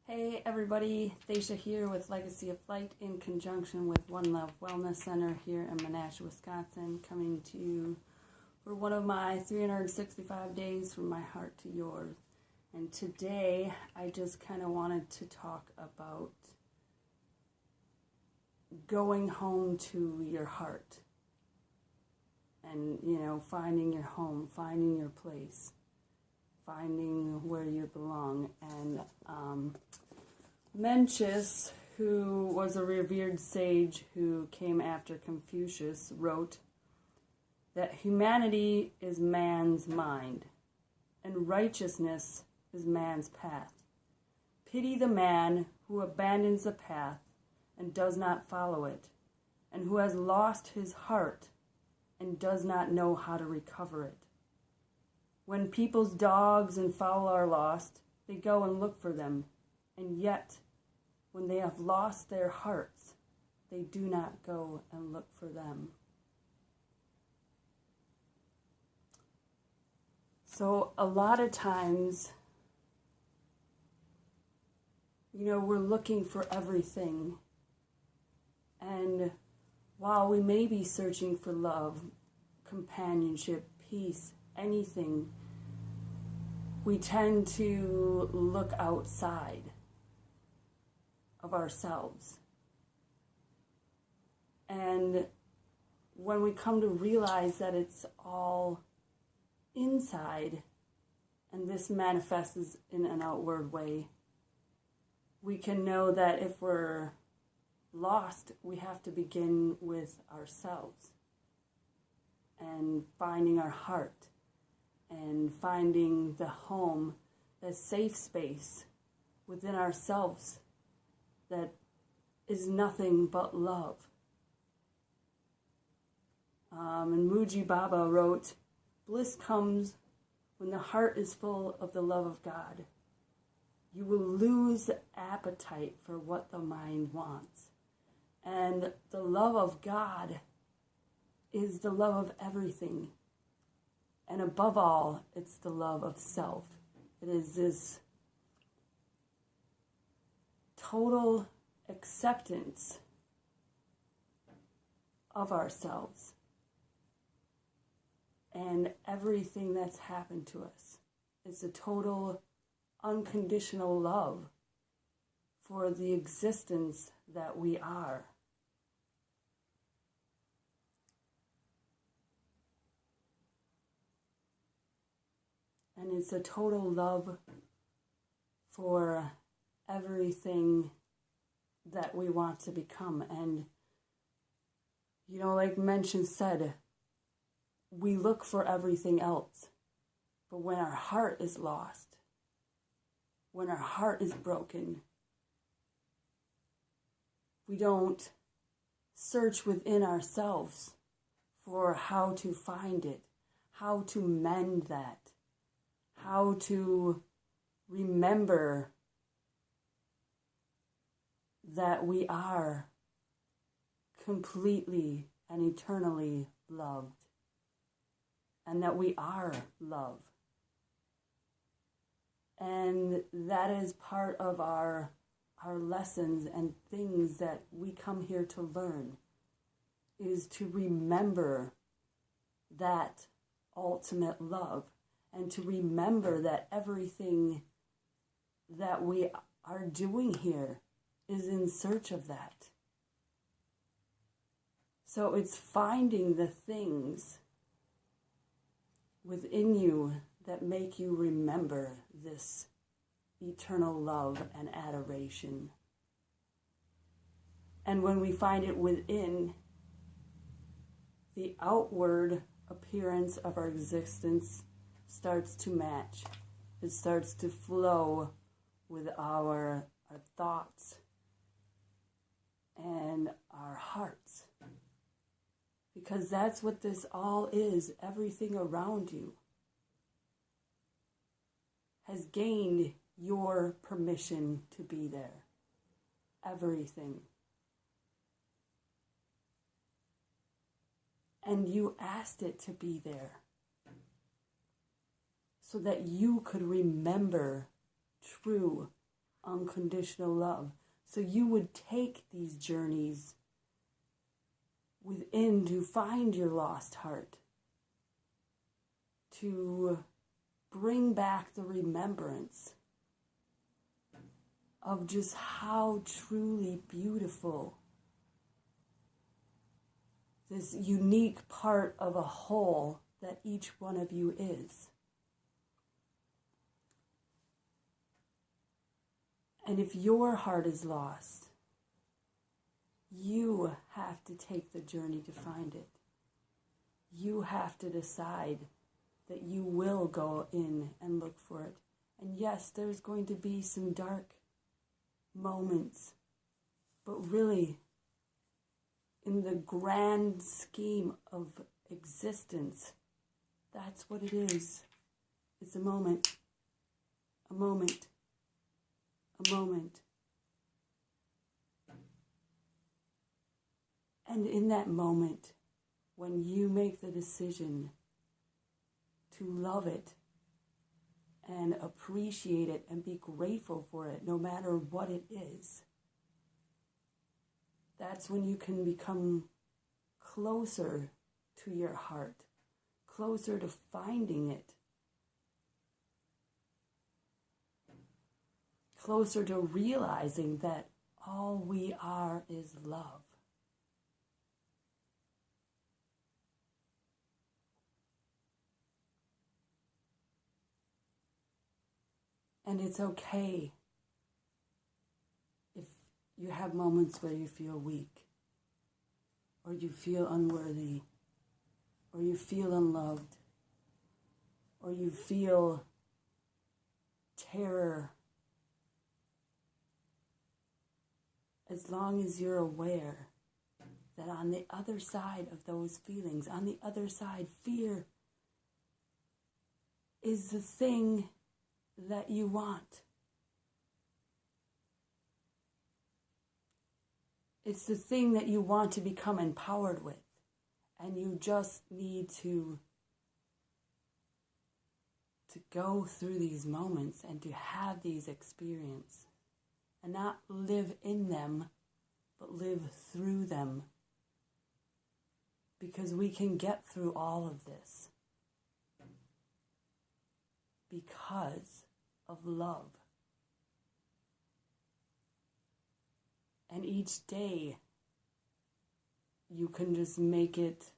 Hey everybody, Thacia here with Legacy of Light in conjunction with One Love Wellness Center here in Mencius, Wisconsin, coming to you for one of my 365 days from my heart to yours. And today I just kind of wanted to talk about going home to your heart and, finding your home, finding your place, finding where you belong. And Mencius, who was a revered sage who came after Confucius, wrote that humanity is man's mind and righteousness is man's path. Pity the man who abandons the path and does not follow it, and who has lost his heart and does not know how to recover it. When people's dogs and fowl are lost, they go and look for them, and yet, when they have lost their hearts, they do not go and look for them. So a lot of times, we're looking for everything. And while we may be searching for love, companionship, peace, anything, we tend to look outside of ourselves. And when we come to realize that it's all inside, and this manifests in an outward way, we can know that if we're lost, we have to begin with ourselves and finding our heart and finding the home, the safe space within ourselves that is nothing but love. And Muji Baba wrote, "Bliss comes when the heart is full of the love of God. You will lose the appetite for what the mind wants." And the love of God is the love of everything. And above all, it's the love of self. It is this total acceptance of ourselves and everything that's happened to us. It's a total unconditional love for the existence that we are. And it's a total love for everything that we want to become. And, like Mencius said, we look for everything else. But when our heart is lost, when our heart is broken, we don't search within ourselves for how to find it, how to mend that, how to remember that we are completely and eternally loved, and that we are love. And that is part of our lessons and things that we come here to learn, is to remember that ultimate love, and to remember that everything that we are doing here is in search of that. So it's finding the things within you that make you remember this eternal love and adoration. And when we find it within, the outward appearance of our existence starts to match. It starts to flow with our thoughts and our hearts. Because that's what this all is. Everything around you has gained your permission to be there. Everything. And you asked it to be there, so that you could remember true, unconditional love. So you would take these journeys within to find your lost heart, to bring back the remembrance of just how truly beautiful this unique part of a whole that each one of you is. And if your heart is lost, you have to take the journey to find it. You have to decide that you will go in and look for it. And yes, there's going to be some dark moments, but really, in the grand scheme of existence, that's what it is. It's a moment, a moment, a moment. And in that moment, when you make the decision to love it and appreciate it and be grateful for it, no matter what it is, that's when you can become closer to your heart, closer to finding it, closer to realizing that all we are is love. And it's okay if you have moments where you feel weak, or you feel unworthy, or you feel unloved, or you feel terror. As long as you're aware that on the other side of those feelings, on the other side, fear is the thing that you want. It's the thing that you want to become empowered with. And you just need to go through these moments and to have these experiences. And not live in them, but live through them. Because we can get through all of this because of love. And each day, you can just make it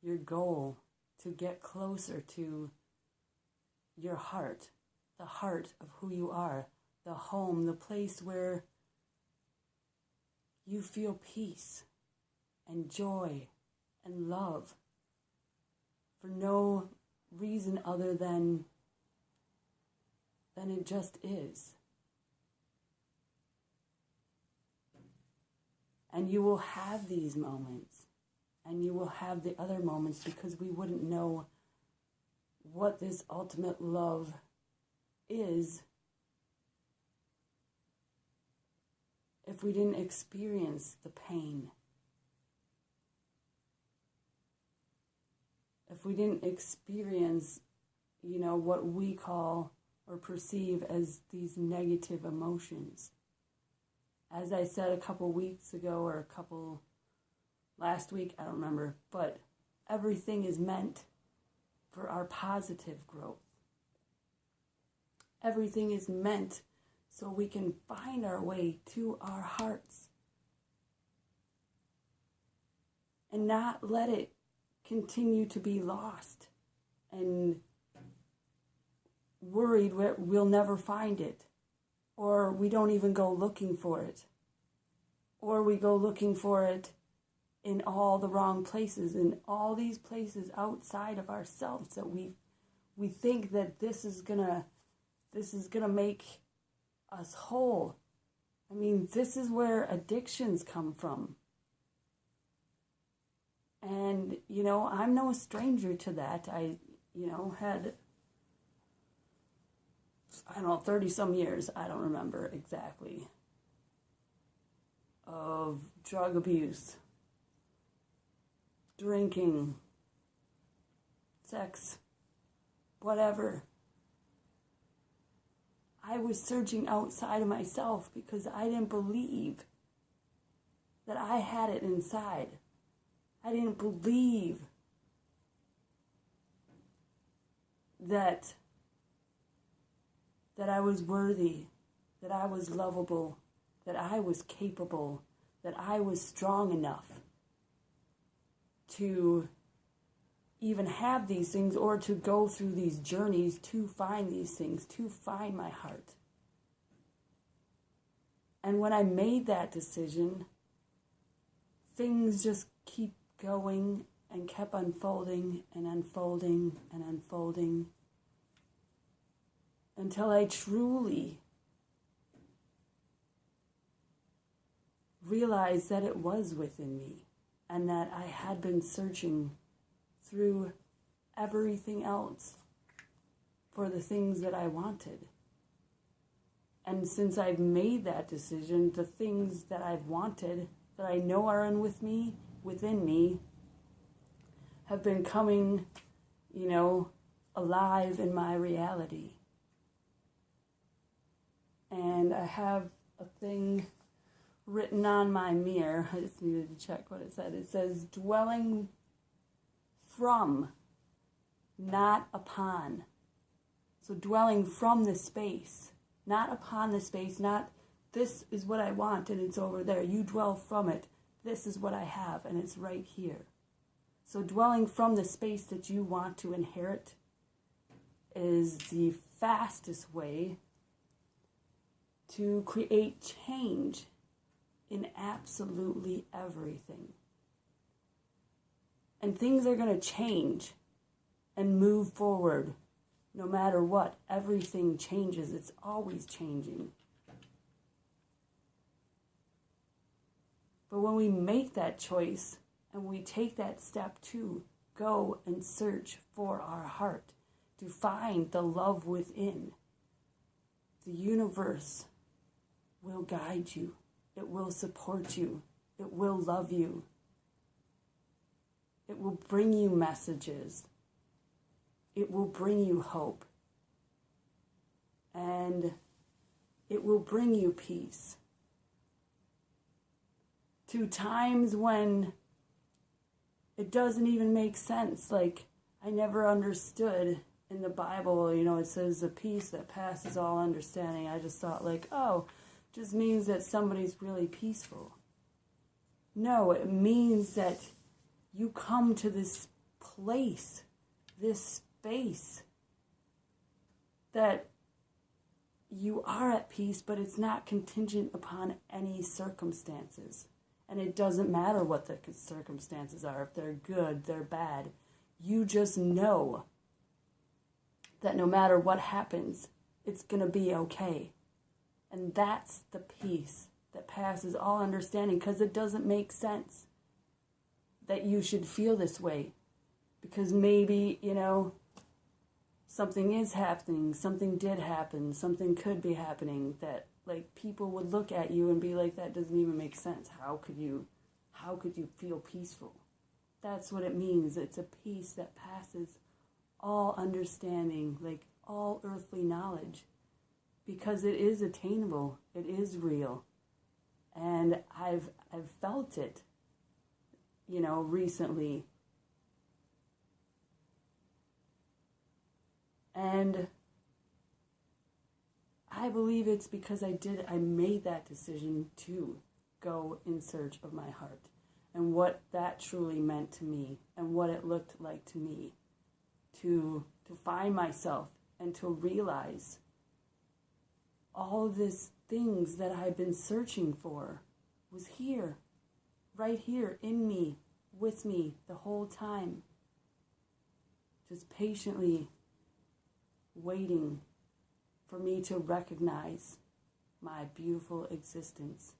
your goal to get closer to your heart, the heart of who you are, the home, the place where you feel peace and joy and love for no reason other than it just is. And you will have these moments, and you will have the other moments, because we wouldn't know what this ultimate love is if we didn't experience the pain. If we didn't experience, what we call or perceive as these negative emotions. As I said a couple weeks ago, or last week, I don't remember, but everything is meant for our positive growth. Everything is meant so we can find our way to our hearts and not let it continue to be lost and worried we'll never find it, or we don't even go looking for it, or we go looking for it in all the wrong places, in all these places outside of ourselves that we think that this is gonna make us whole. I mean, this is where addictions come from. And, I'm no stranger to that. I, had, 30 some years, I don't remember exactly, of drug abuse, drinking, sex, whatever. I was searching outside of myself because I didn't believe that I had it inside. I didn't believe that I was worthy, that I was lovable, that I was capable, that I was strong enough to even have these things or to go through these journeys to find these things, to find my heart. And when I made that decision, things just keep going and kept unfolding and unfolding and unfolding until I truly realized that it was within me and that I had been searching through everything else for the things that I wanted. And since I've made that decision, the things that I've wanted, that I know are within me, have been coming, alive in my reality. And I have a thing written on my mirror. I just needed to check what it said. It says, dwelling from, not upon. So dwelling from the space, not upon the space, not this is what I want and it's over there. You dwell from it. This is what I have and it's right here. So dwelling from the space that you want to inherit is the fastest way to create change in absolutely everything. And things are going to change and move forward no matter what. Everything changes. It's always changing. But when we make that choice and we take that step to go and search for our heart, to find the love within, the universe will guide you. It will support you. It will love you. It will bring you messages. It will bring you hope. And it will bring you peace. To times when it doesn't even make sense. Like, I never understood in the Bible, it says the peace that passes all understanding. I just thought just means that somebody's really peaceful. No, it means that you come to this place, this space, that you are at peace, but it's not contingent upon any circumstances. And it doesn't matter what the circumstances are, if they're good, they're bad. You just know that no matter what happens, it's going to be okay. And that's the peace that passes all understanding, because it doesn't make sense that you should feel this way. Because maybe, something is happening, something did happen, something could be happening that, people would look at you and be like, that doesn't even make sense. How could you feel peaceful? That's what it means. It's a peace that passes all understanding, all earthly knowledge. Because it is attainable, it is real, and I've felt it, recently, and I believe it's because I made that decision to go in search of my heart, and what that truly meant to me, and what it looked like to me, to find myself and to realize all of these things that I've been searching for was here, right here, in me, with me, the whole time. Just patiently waiting for me to recognize my beautiful existence.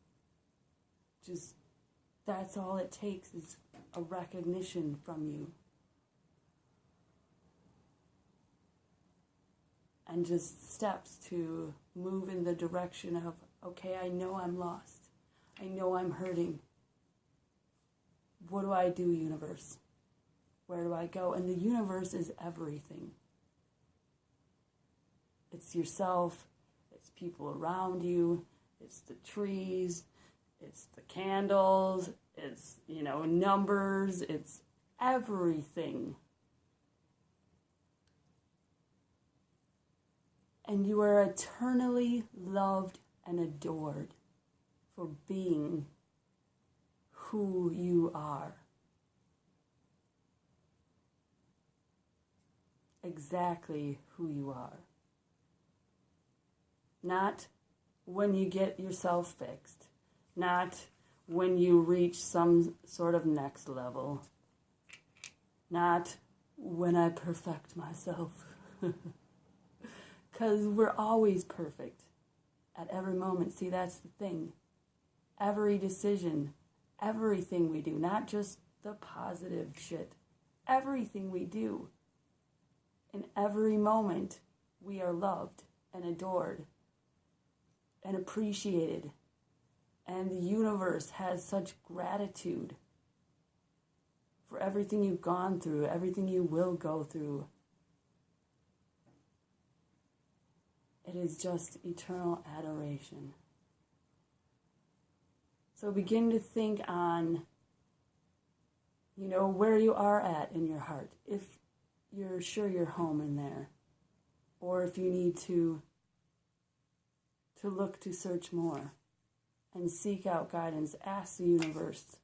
That's all it takes, is a recognition from you. And just steps to move in the direction of, okay, I know I'm lost. I know I'm hurting. What do I do, universe? Where do I go? And the universe is everything. It's yourself, it's It's people around you. It's the trees. It's the candles. It's, numbers. It's everything. And you are eternally loved and adored for being who you are. Exactly who you are. Not when you get yourself fixed. Not when you reach some sort of next level. Not when I perfect myself. Because we're always perfect at every moment. See, that's the thing. Every decision, everything we do, not just the positive shit. Everything we do. In every moment, we are loved and adored and appreciated. And the universe has such gratitude for everything you've gone through, everything you will go through. It is just eternal adoration. So begin to think on, where you are at in your heart. If you're sure you're home in there. Or if you need to look to search more and seek out guidance. Ask the universe,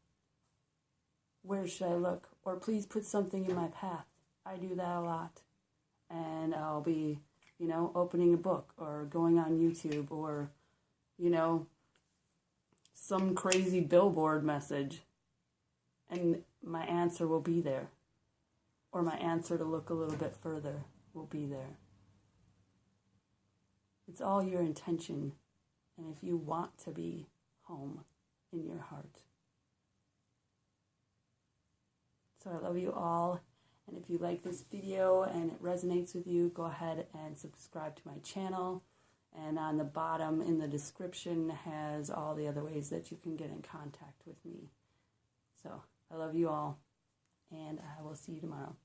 where should I look? Or please put something in my path. I do that a lot. And I'll be opening a book or going on YouTube or, some crazy billboard message. And my answer will be there. Or my answer to look a little bit further will be there. It's all your intention. And if you want to be home in your heart. So I love you all. And if you like this video and it resonates with you, go ahead and subscribe to my channel. And on the bottom in the description has all the other ways that you can get in contact with me. So I love you all, and I will see you tomorrow.